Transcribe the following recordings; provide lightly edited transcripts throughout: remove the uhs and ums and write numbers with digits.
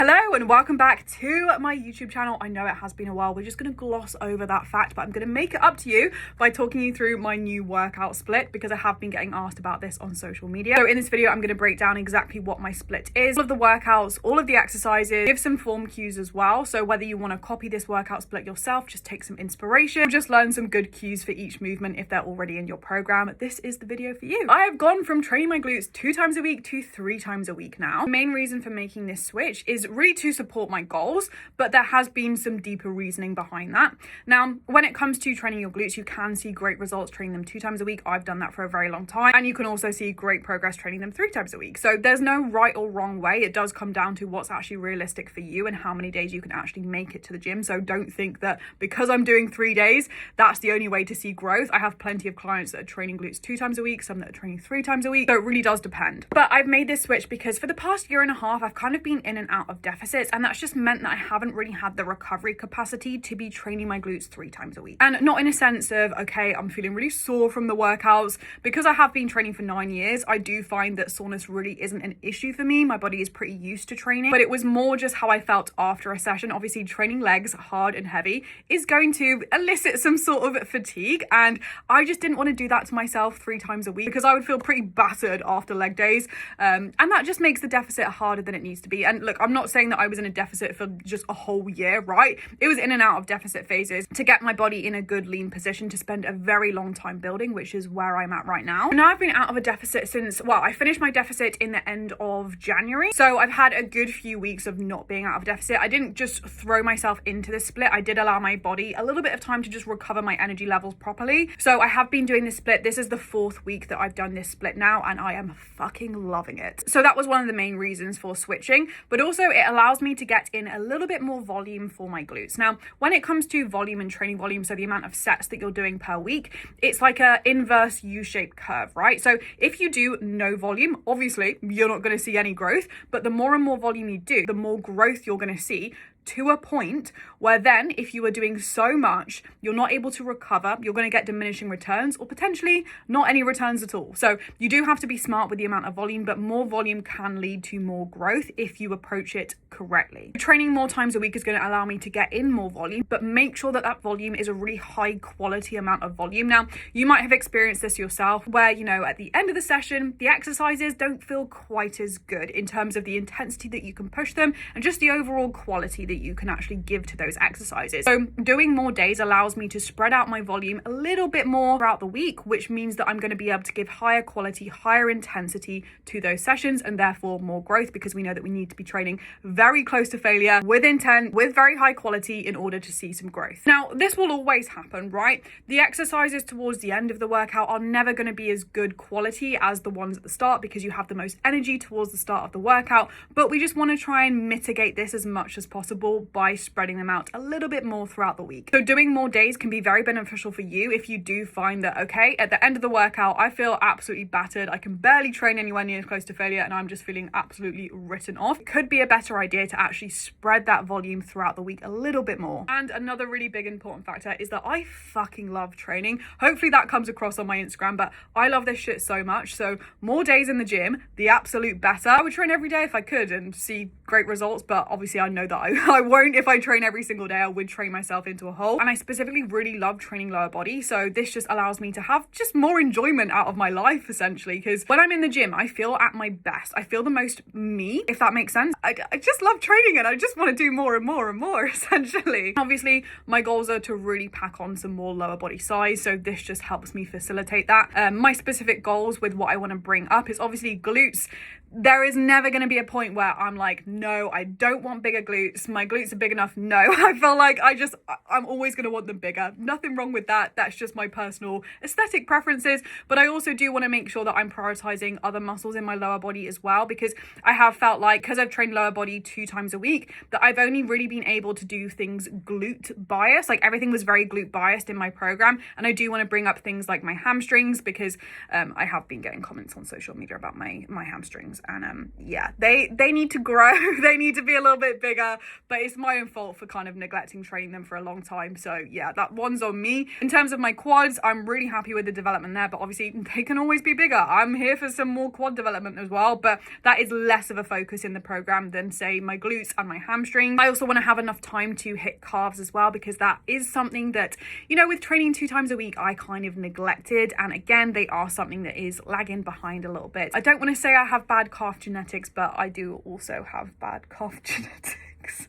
Hello and welcome back to my YouTube channel. I know it has been a while. We're just going to gloss over that fact, but I'm going to make it up to you by talking you through my new workout split because I have been getting asked about this on social media. So in this video, I'm going to break down exactly what my split is, all of the workouts, all of the exercises, give some form cues as well. So whether you want to copy this workout split yourself, just take some inspiration, or just learn some good cues for each movement if they're already in your program, this is the video for you. I have gone from training my glutes 2 times a week to 3 times a week now. The main reason for making this switch is really to support my goals, but there has been some deeper reasoning behind that. Now, when it comes to training your glutes, you can see great results training them 2 times a week. I've done that for a very long time, and you can also see great progress training them 3 times a week. So there's no right or wrong way. It does come down to what's actually realistic for you and how many days you can actually make it to the gym. So don't think that because I'm doing 3 days, that's the only way to see growth. I have plenty of clients that are training glutes 2 times a week, some that are training 3 times a week. So it really does depend. But I've made this switch because for the past year and a half, I've kind of been in and out of deficits, and that's just meant that I haven't really had the recovery capacity to be training my glutes 3 times a week. And not in a sense of, okay, I'm feeling really sore from the workouts. Because I have been training for 9 years, I do find that soreness really isn't an issue for me. My body is pretty used to training, but it was more just how I felt after a session. Obviously, training legs hard and heavy is going to elicit some sort of fatigue, and I just didn't want to do that to myself 3 times a week because I would feel pretty battered after leg days, and that just makes the deficit harder than it needs to be. And look, I'm not saying that I was in a deficit for just a whole year, right? It was in and out of deficit phases to get my body in a good lean position to spend a very long time building, which is where I'm at right now. Now I've been out of a deficit since, well, I finished my deficit in the end of January. So I've had a good few weeks of not being out of deficit. I didn't just throw myself into this split. I did allow my body a little bit of time to just recover my energy levels properly. So I have been doing this split. This is the 4th week that I've done this split now, and I am fucking loving it. So that was one of the main reasons for switching, but also it allows me to get in a little bit more volume for my glutes. Now, when it comes to volume and training volume, so the amount of sets that you're doing per week, it's like a inverse U-shaped curve, right? So if you do no volume, obviously you're not going to see any growth, but the more and more volume you do, the more growth you're going to see, to a point where then if you are doing so much, you're not able to recover, you're going to get diminishing returns or potentially not any returns at all. So you do have to be smart with the amount of volume, but more volume can lead to more growth if you approach it correctly. Training more times a week is going to allow me to get in more volume, but make sure that that volume is a really high quality amount of volume. Now, you might have experienced this yourself where, you know, at the end of the session, the exercises don't feel quite as good in terms of the intensity that you can push them and just the overall quality that you can actually give to those exercises. So doing more days allows me to spread out my volume a little bit more throughout the week, which means that I'm going to be able to give higher quality, higher intensity to those sessions, and therefore more growth, because we know that we need to be training very close to failure with intent, with very high quality in order to see some growth. Now, this will always happen, right? The exercises towards the end of the workout are never going to be as good quality as the ones at the start because you have the most energy towards the start of the workout, but we just want to try and mitigate this as much as possible by spreading them out a little bit more throughout the week. So doing more days can be very beneficial for you if you do find that, okay, at the end of the workout, I feel absolutely battered. I can barely train anywhere near close to failure and I'm just feeling absolutely written off. It could be a better idea to actually spread that volume throughout the week a little bit more. And another really big important factor is that I fucking love training. Hopefully that comes across on my Instagram, but I love this shit so much. So more days in the gym, the absolute better. I would train every day if I could and see great results, but obviously I know that I won't. If I train every single day, I would train myself into a hole. And I specifically really love training lower body, so this just allows me to have just more enjoyment out of my life, essentially, because when I'm in the gym, I feel at my best. I feel the most me, if that makes sense. I just love training and I just want to do more and more and more, essentially. Obviously, my goals are to really pack on some more lower body size, so this just helps me facilitate that. My specific goals with what I want to bring up is obviously glutes. There is never going to be a point where I'm like, no, I don't want bigger glutes. My glutes are big enough. No, I feel like I'm always going to want them bigger. Nothing wrong with that. That's just my personal aesthetic preferences. But I also do want to make sure that I'm prioritizing other muscles in my lower body as well, because I have felt like, because I've trained lower body 2 times a week, that I've only really been able to do things glute biased. Like everything was very glute biased in my program. And I do want to bring up things like my hamstrings, because I have been getting comments on social media about my hamstrings. and yeah, they need to grow. They need to be a little bit bigger, but it's my own fault for kind of neglecting training them for a long time. So yeah, that one's on me. In terms of my quads, I'm really happy with the development there, but obviously they can always be bigger. I'm here for some more quad development as well, but that is less of a focus in the program than say my glutes and my hamstrings. I also want to have enough time to hit calves as well, because that is something that, you know, with training 2 times a week, I kind of neglected. And again, they are something that is lagging behind a little bit. I don't want to say I have bad calf genetics, but I do also have bad calf genetics.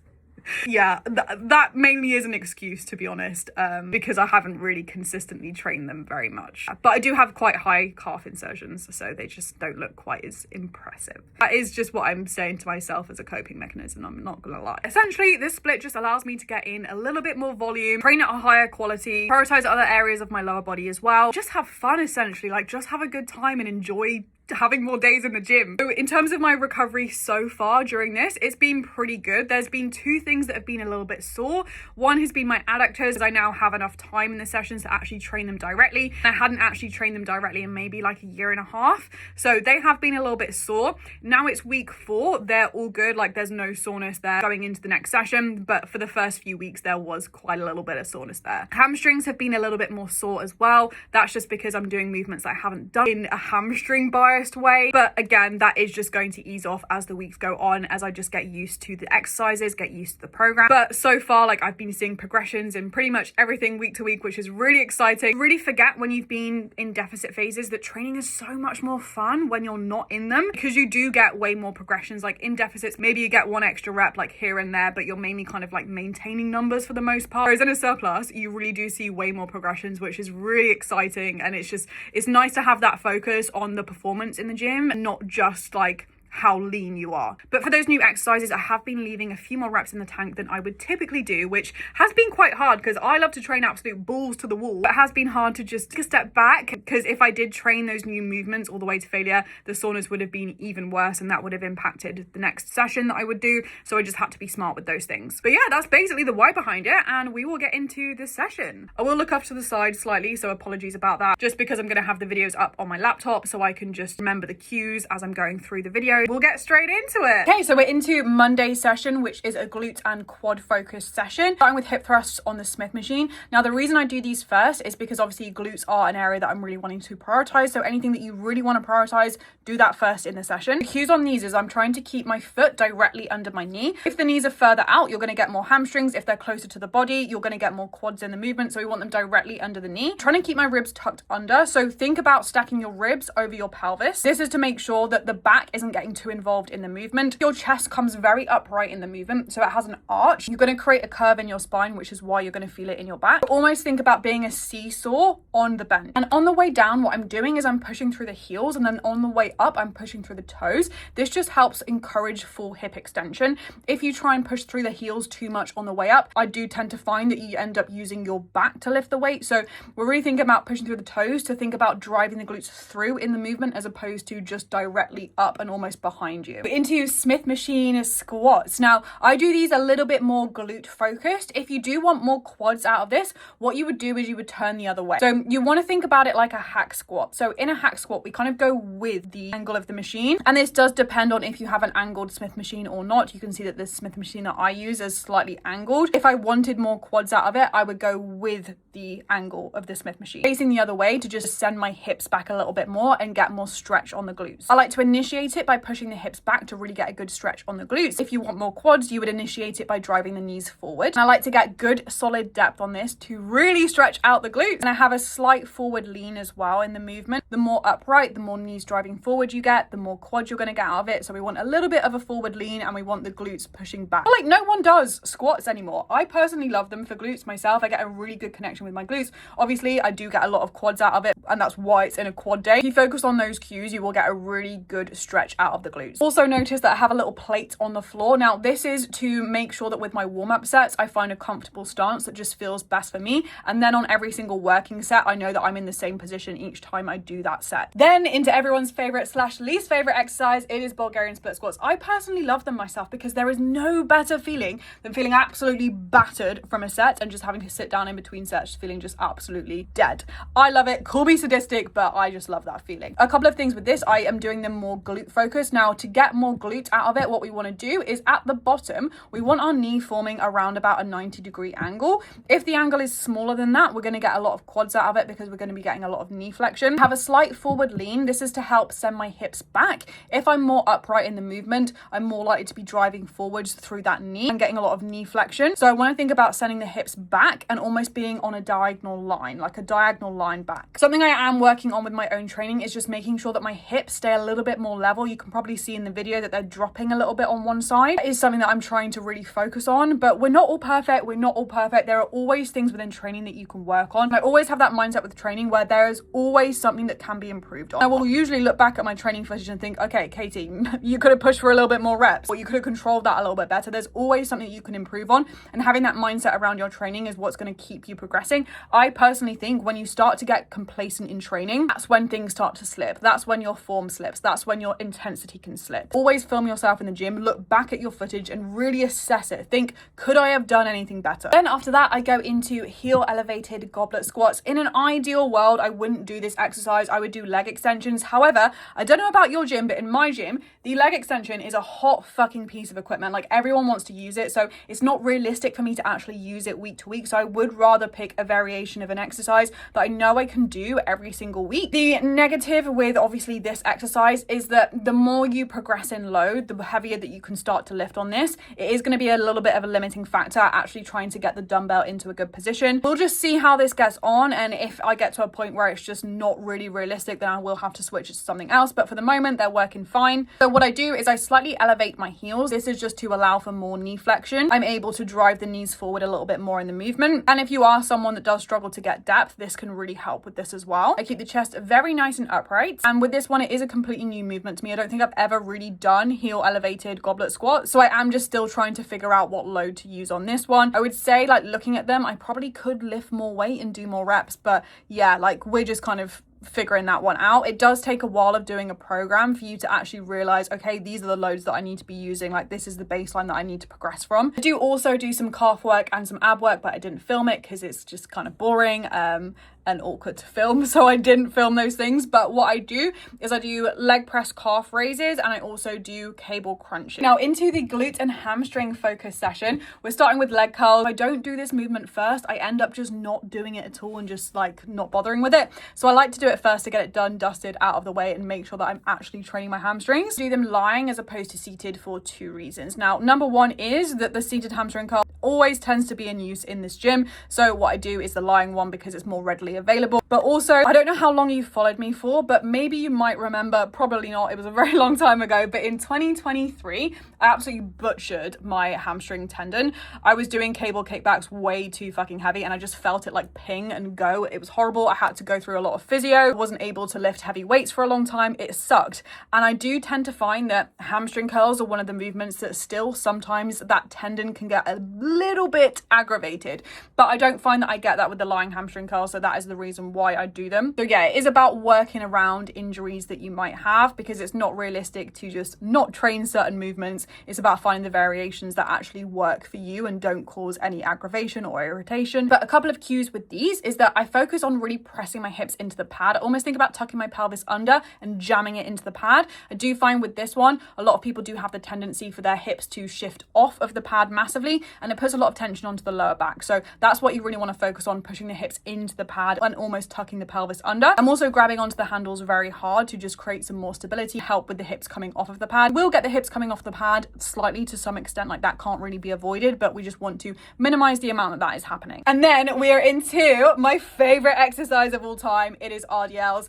Yeah, that mainly is an excuse, to be honest, because I haven't really consistently trained them very much. But I do have quite high calf insertions, so they just don't look quite as impressive. That is just what I'm saying to myself as a coping mechanism, I'm not gonna lie. Essentially, this split just allows me to get in a little bit more volume, train at a higher quality, prioritize other areas of my lower body as well. Just have fun, essentially, like just have a good time and enjoy having more days in the gym. So in terms of my recovery so far during this, it's been pretty good. There's been 2 things that have been a little bit sore. One has been my adductors, as I now have enough time in the sessions to actually train them directly. I hadn't actually trained them directly in maybe like a year and a half. So they have been a little bit sore. Now it's week 4. They're all good. Like there's no soreness there going into the next session. But for the first few weeks, there was quite a little bit of soreness there. Hamstrings have been a little bit more sore as well. That's just because I'm doing movements that I haven't done in a hamstring biased way, but again, that is just going to ease off as the weeks go on, as I just get used to the exercises, get used to the program. But so far, like I've been seeing progressions in pretty much everything week to week, which is really exciting. You really forget when you've been in deficit phases that training is so much more fun when you're not in them, because you do get way more progressions. Like in deficits, maybe you get 1 extra rep like here and there, but you're mainly kind of like maintaining numbers for the most part. Whereas in a surplus, you really do see way more progressions, which is really exciting. And it's nice to have that focus on the performance in the gym and not just like how lean you are. But for those new exercises, I have been leaving a few more reps in the tank than I would typically do, which has been quite hard because I love to train absolute balls to the wall. It has been hard to just take a step back, because if I did train those new movements all the way to failure, the soreness would have been even worse, and that would have impacted the next session that I would do. So I just had to be smart with those things. But yeah, that's basically the why behind it, and we will get into this session. I will look up to the side slightly, so apologies about that, just because I'm going to have the videos up on my laptop so I can just remember the cues as I'm going through the video. We'll get straight into it. Okay, so we're into Monday's session, which is a glute and quad focused session, starting with hip thrusts on the Smith machine. Now, the reason I do these first is because obviously glutes are an area that I'm really wanting to prioritize. So anything that you really want to prioritize, do that first in the session. The cues on these is I'm trying to keep my foot directly under my knee. If the knees are further out, you're going to get more hamstrings. If they're closer to the body, you're going to get more quads in the movement. So we want them directly under the knee. Trying to keep my ribs tucked under. So think about stacking your ribs over your pelvis. This is to make sure that the back isn't getting too involved in the movement. Your chest comes very upright in the movement, so it has an arch. You're going to create a curve in your spine, which is why you're going to feel it in your back. Almost think about being a seesaw on the bench. And on the way down, what I'm doing is I'm pushing through the heels, and then on the way up, I'm pushing through the toes. This just helps encourage full hip extension. If you try and push through the heels too much on the way up, I do tend to find that you end up using your back to lift the weight. So we're really thinking about pushing through the toes to think about driving the glutes through in the movement, as opposed to just directly up and almost behind you. Into Smith machine squats. Now, I do these a little bit more glute focused. If you do want more quads out of this, what you would do is you would turn the other way. So you want to think about it like a hack squat. So in a hack squat, we kind of go with the angle of the machine. And this does depend on if you have an angled Smith machine or not. You can see that this Smith machine that I use is slightly angled. If I wanted more quads out of it, I would go with the angle of the Smith machine, facing the other way to just send my hips back a little bit more and get more stretch on the glutes. I like to initiate it by pushing the hips back to really get a good stretch on the glutes. If you want more quads, you would initiate it by driving the knees forward. And I like to get good solid depth on this to really stretch out the glutes. And I have a slight forward lean as well in the movement. The more upright, the more knees driving forward you get, the more quads you're going to get out of it. So we want a little bit of a forward lean, and we want the glutes pushing back. Like no one does squats anymore. I personally love them for glutes myself. I get a really good connection with my glutes. Obviously, I do get a lot of quads out of it, and that's why it's in a quad day. If you focus on those cues, you will get a really good stretch out of the glutes. Also notice that I have a little plate on the floor. Now, this is to make sure that with my warm-up sets, I find a comfortable stance that just feels best for me. And then on every single working set, I know that I'm in the same position each time I do that set. Then into everyone's favorite / least favorite exercise, it is Bulgarian split squats. I personally love them myself because there is no better feeling than feeling absolutely battered from a set and just having to sit down in between sets, feeling just absolutely dead. I love it. Call me Probably sadistic, but I just love that feeling. A couple of things with this, I am doing them more glute focused. Now, to get more glute out of it, what we want to do is at the bottom, we want our knee forming around about a 90-degree angle. If the angle is smaller than that, we're going to get a lot of quads out of it because we're going to be getting a lot of knee flexion. Have a slight forward lean. This is to help send my hips back. If I'm more upright in the movement, I'm more likely to be driving forwards through that knee and getting a lot of knee flexion. So I want to think about sending the hips back and almost being on a diagonal line, like a diagonal line back. Something I am working on with my own training is just making sure that my hips stay a little bit more level. You can probably see in the video that they're dropping a little bit on one side. That is something that I'm trying to really focus on, but we're not all perfect. We're not all perfect. There are always things within training that you can work on. I always have that mindset with training where there is always something that can be improved on. I will usually look back at my training footage and think, okay, Katie, you could have pushed for a little bit more reps, or you could have controlled that a little bit better. There's always something you can improve on, and having that mindset around your training is what's going to keep you progressing. I personally think when you start to get complacent in training, that's when things start to slip. That's when your form slips. That's when your intensity can slip. Always film yourself in the gym, look back at your footage and really assess it. Think, could I have done anything better? Then after that, I go into heel elevated goblet squats. In an ideal world, I wouldn't do this exercise. I would do leg extensions. However, I don't know about your gym, but in my gym, the leg extension is a hot fucking piece of equipment. Like, everyone wants to use it. So it's not realistic for me to actually use it week to week. So I would rather pick a variation of an exercise that I know I can do every single week. The negative with obviously this exercise is that the more you progress in load, the heavier that you can start to lift on this. It is going to be a little bit of a limiting factor actually trying to get the dumbbell into a good position. We'll just see how this gets on, and if I get to a point where it's just not really realistic, then I will have to switch it to something else, but for the moment they're working fine. So what I do is I slightly elevate my heels. This is just to allow for more knee flexion. I'm able to drive the knees forward a little bit more in the movement, and if you are someone that does struggle to get depth, this can really help with this as well. I keep the chest very nice and upright, and with this one it is a completely new movement to me. I don't think I've ever really done heel elevated goblet squats, so I am just still trying to figure out what load to use on this one. I would say, like, looking at them, I probably could lift more weight and do more reps, but yeah, like, we're just kind of figuring that one out. It does take a while of doing a program for you to actually realize, okay, these are the loads that I need to be using. Like, this is the baseline that I need to progress from. I do also do some calf work and some ab work, but I didn't film it because it's just kind of boring and awkward to film, so I didn't film those things. But what I do is I do leg press calf raises, and I also do cable crunching. Now into the glute and hamstring focus session, we're starting with leg curls. I don't do this movement first. I end up just not doing it at all and just like not bothering with it. So I like to do it first to get it done, dusted, out of the way, and make sure that I'm actually training my hamstrings. I do them lying as opposed to seated for two reasons. Now, number one is that the seated hamstring curl always tends to be in use in this gym. So what I do is the lying one because it's more readily available. But also, I don't know how long you followed me for, but maybe you might remember, probably not, it was a very long time ago, but in 2023, I absolutely butchered my hamstring tendon. I was doing cable kickbacks way too fucking heavy, and I just felt it like ping and go. It was horrible. I had to go through a lot of physio. I wasn't able to lift heavy weights for a long time. It sucked. And I do tend to find that hamstring curls are one of the movements that still sometimes that tendon can get a little bit aggravated, but I don't find that I get that with the lying hamstring curl, so that is the reason why I do them. So yeah, it is about working around injuries that you might have, because it's not realistic to just not train certain movements. It's about finding the variations that actually work for you and don't cause any aggravation or irritation. But a couple of cues with these is that I focus on really pressing my hips into the pad. I almost think about tucking my pelvis under and jamming it into the pad. I do find with this one, a lot of people do have the tendency for their hips to shift off of the pad massively, and it puts a lot of tension onto the lower back. So that's what you really want to focus on, pushing the hips into the pad and almost tucking the pelvis under. I'm also grabbing onto the handles very hard to just create some more stability, help with the hips coming off of the pad. We'll get the hips coming off the pad slightly to some extent, like that can't really be avoided, but we just want to minimize the amount that is happening. And then we are into my favorite exercise of all time. It is RDLs,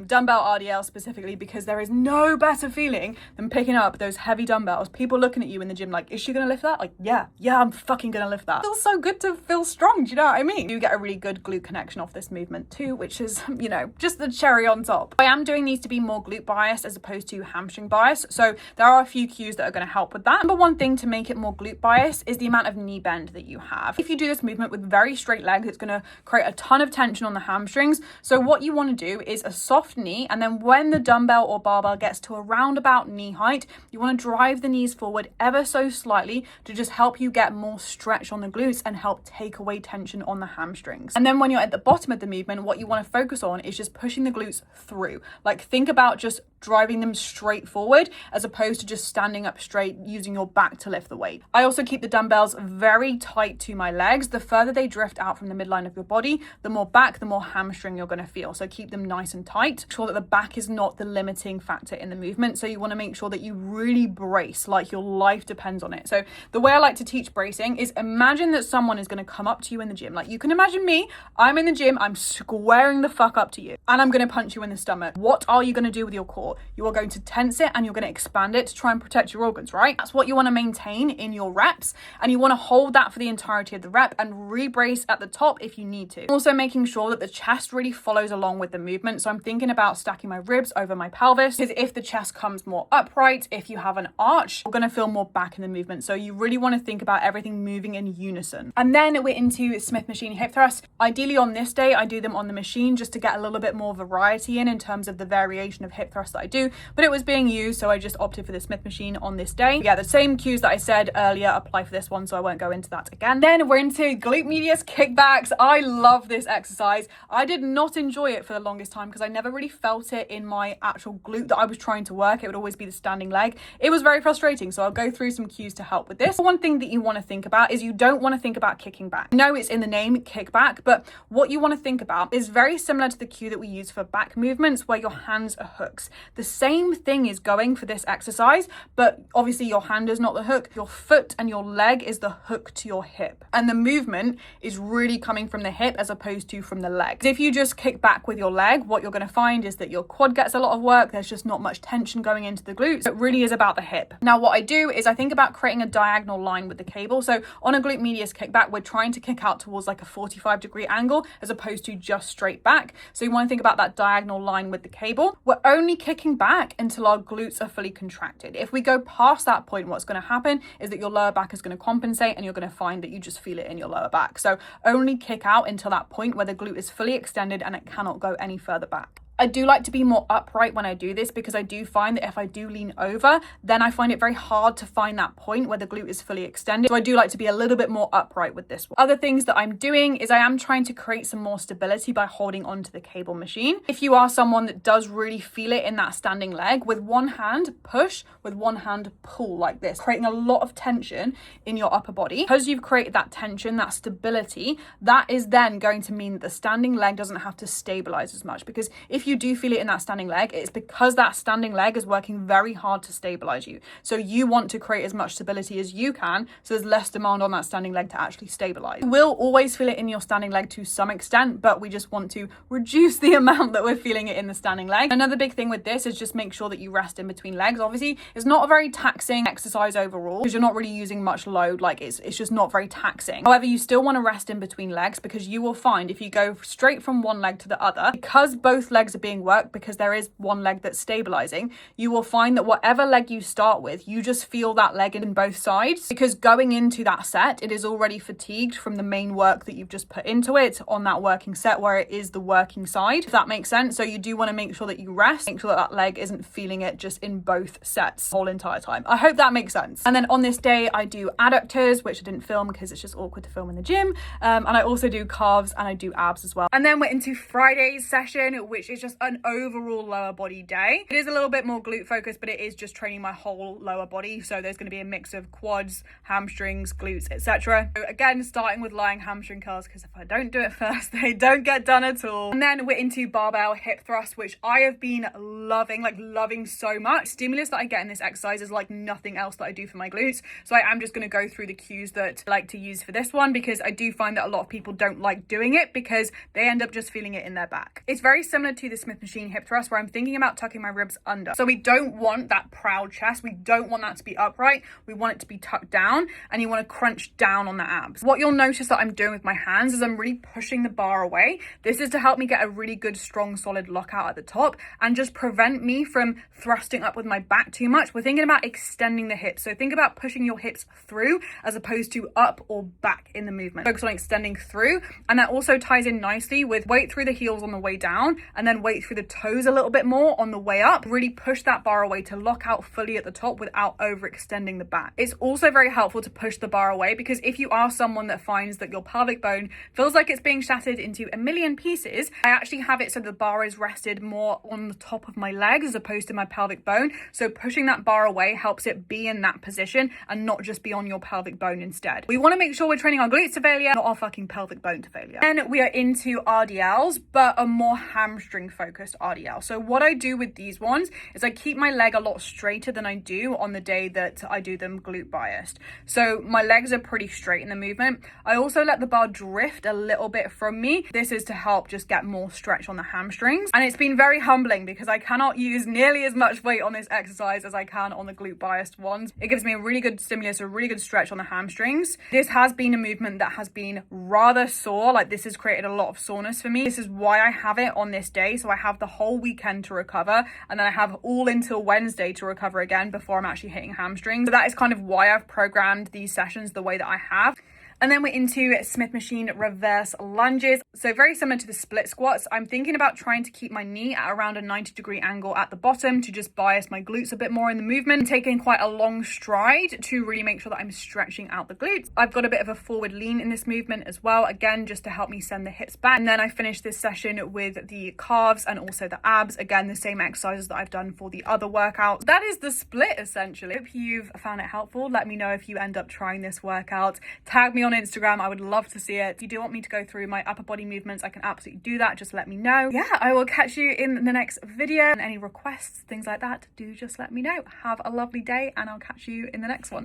dumbbell RDLs specifically, because there is no better feeling than picking up those heavy dumbbells. People looking at you in the gym like, is she gonna lift that? Like, yeah, I'm fucking gonna lift that. It feels so good to feel strong, do you know what I mean? You get a really good glute connection off this movement too, which is, you know, just the cherry on top. I am doing these to be more glute biased as opposed to hamstring biased, so there are a few cues that are going to help with that. Number one thing to make it more glute biased is the amount of knee bend that you have. If you do this movement with very straight legs, it's going to create a ton of tension on the hamstrings. So what you want to do is a soft knee, and then when the dumbbell or barbell gets to around about knee height, you want to drive the knees forward ever so slightly to just help you get more stretch on the glutes and help take away tension on the hamstrings. And then when you're at the bottom bottom of the movement, what you want to focus on is just pushing the glutes through. Like, think about just driving them straight forward as opposed to just standing up straight using your back to lift the weight. I also keep the dumbbells very tight to my legs. The further they drift out from the midline of your body, the more back, the more hamstring you're going to feel. So keep them nice and tight. Make sure that the back is not the limiting factor in the movement. So you want to make sure that you really brace like your life depends on it. So the way I like to teach bracing is, imagine that someone is going to come up to you in the gym. Like, you can imagine me, I'm in the gym, I'm squaring the fuck up to you and I'm going to punch you in the stomach. What are you going to do with your core? You are going to tense it and you're going to expand it to try and protect your organs, right? That's what you want to maintain in your reps, and you want to hold that for the entirety of the rep and re-brace at the top if you need to. Also making sure that the chest really follows along with the movement. So I'm thinking about stacking my ribs over my pelvis, because if the chest comes more upright, if you have an arch, you're going to feel more back in the movement. So you really want to think about everything moving in unison. And then we're into Smith machine hip thrusts. Ideally on this day, I do them on the machine just to get a little bit more variety in terms of the variation of hip thrusts that I do, but it was being used, so I just opted for the Smith machine on this day. Yeah, the same cues that I said earlier apply for this one, so I won't go into that again. Then we're into glute medius kickbacks. I love this exercise. I did not enjoy it for the longest time because I never really felt it in my actual glute that I was trying to work. It would always be the standing leg. It was very frustrating, so I'll go through some cues to help with this. One thing that you want to think about is you don't want to think about kicking back. No, it's in the name, kickback, but what you want to think about is very similar to the cue that we use for back movements where your hands are hooks. The same thing is going for this exercise, but obviously your hand is not the hook. Your foot and your leg is the hook to your hip. And the movement is really coming from the hip as opposed to from the leg. If you just kick back with your leg, what you're going to find is that your quad gets a lot of work. There's just not much tension going into the glutes. It really is about the hip. Now, what I do is I think about creating a diagonal line with the cable. So on a glute medius kickback, we're trying to kick out towards like a 45-degree angle as opposed to just straight back. So you want to think about that diagonal line with the cable. We're only kicking back until our glutes are fully contracted. If we go past that point, what's going to happen is that your lower back is going to compensate and you're going to find that you just feel it in your lower back. So only kick out until that point where the glute is fully extended and it cannot go any further back. I do like to be more upright when I do this because I do find that if I do lean over, then I find it very hard to find that point where the glute is fully extended. So I do like to be a little bit more upright with this one. Other things that I'm doing is I am trying to create some more stability by holding onto the cable machine. If you are someone that does really feel it in that standing leg, with one hand push, with one hand pull like this, creating a lot of tension in your upper body. Because you've created that tension, that stability, that is then going to mean that the standing leg doesn't have to stabilize as much, because if you do feel it in that standing leg, it's because that standing leg is working very hard to stabilize you. So you want to create as much stability as you can, so there's less demand on that standing leg to actually stabilize. You will always feel it in your standing leg to some extent, but we just want to reduce the amount that we're feeling it in the standing leg. Another big thing with this is just make sure that you rest in between legs. Obviously, it's not a very taxing exercise overall because you're not really using much load. Like it's just not very taxing. However, you still want to rest in between legs because you will find if you go straight from one leg to the other, because both legs are being worked, because there is one leg that's stabilizing, you will find that whatever leg you start with, you just feel that leg in both sides, because going into that set, it is already fatigued from the main work that you've just put into it on that working set where it is the working side, if that makes sense. So you do want to make sure that you rest, make sure that that leg isn't feeling it just in both sets the whole entire time. I hope that makes sense. And then on this day, I do adductors, which I didn't film because it's just awkward to film in the gym. And I also do calves and I do abs as well. And then we're into Friday's session, which is just an overall lower body day. It is a little bit more glute focused, but it is just training my whole lower body. So there's going to be a mix of quads, hamstrings, glutes, etc. So again, starting with lying hamstring curls, because if I don't do it first, they don't get done at all. And then we're into barbell hip thrust, which I have been loving so much. Stimulus that I get in this exercise is like nothing else that I do for my glutes. So I am just going to go through the cues that I like to use for this one, because I do find that a lot of people don't like doing it because they end up just feeling it in their back. It's very similar to the Smith machine hip thrust where I'm thinking about tucking my ribs under. So we don't want that proud chest. We don't want that to be upright. We want it to be tucked down, and you want to crunch down on the abs. What you'll notice that I'm doing with my hands is I'm really pushing the bar away. This is to help me get a really good, strong, solid lockout at the top and just prevent me from thrusting up with my back too much. We're thinking about extending the hips. So think about pushing your hips through as opposed to up or back in the movement. Focus on extending through. And that also ties in nicely with weight through the heels on the way down and then weight through the toes a little bit more on the way up. Really push that bar away to lock out fully at the top without overextending the back. It's also very helpful to push the bar away, because if you are someone that finds that your pelvic bone feels like it's being shattered into a million pieces, I actually have it so the bar is rested more on the top of my legs as opposed to my pelvic bone. So pushing that bar away helps it be in that position and not just be on your pelvic bone instead. We want to make sure we're training our glutes to failure, not our fucking pelvic bone to failure. Then we are into RDLs, but a more hamstring focused RDL. So what I do with these ones is I keep my leg a lot straighter than I do on the day that I do them glute biased. So my legs are pretty straight in the movement. I also let the bar drift a little bit from me. This is to help just get more stretch on the hamstrings. And it's been very humbling because I cannot use nearly as much weight on this exercise as I can on the glute biased ones. It gives me a really good stimulus, a really good stretch on the hamstrings. This has been a movement that has been rather sore. Like, this has created a lot of soreness for me. This is why I have it on this day. So I have the whole weekend to recover, and then I have all until Wednesday to recover again before I'm actually hitting hamstrings. So that is kind of why I've programmed these sessions the way that I have. And then we're into Smith machine reverse lunges. So very similar to the split squats. I'm thinking about trying to keep my knee at around a 90-degree angle at the bottom to just bias my glutes a bit more in the movement. I'm taking quite a long stride to really make sure that I'm stretching out the glutes. I've got a bit of a forward lean in this movement as well, again, just to help me send the hips back. And then I finish this session with the calves and also the abs. Again, the same exercises that I've done for the other workouts. That is the split, essentially. Hope you've found it helpful. Let me know if you end up trying this workout. Tag me on Instagram. I would love to see it. If you do want me to go through my upper body movements, I can absolutely do that. Just let me know. Yeah, I will catch you in the next video. And any requests, things like that, do just let me know. Have a lovely day, and I'll catch you in the next one.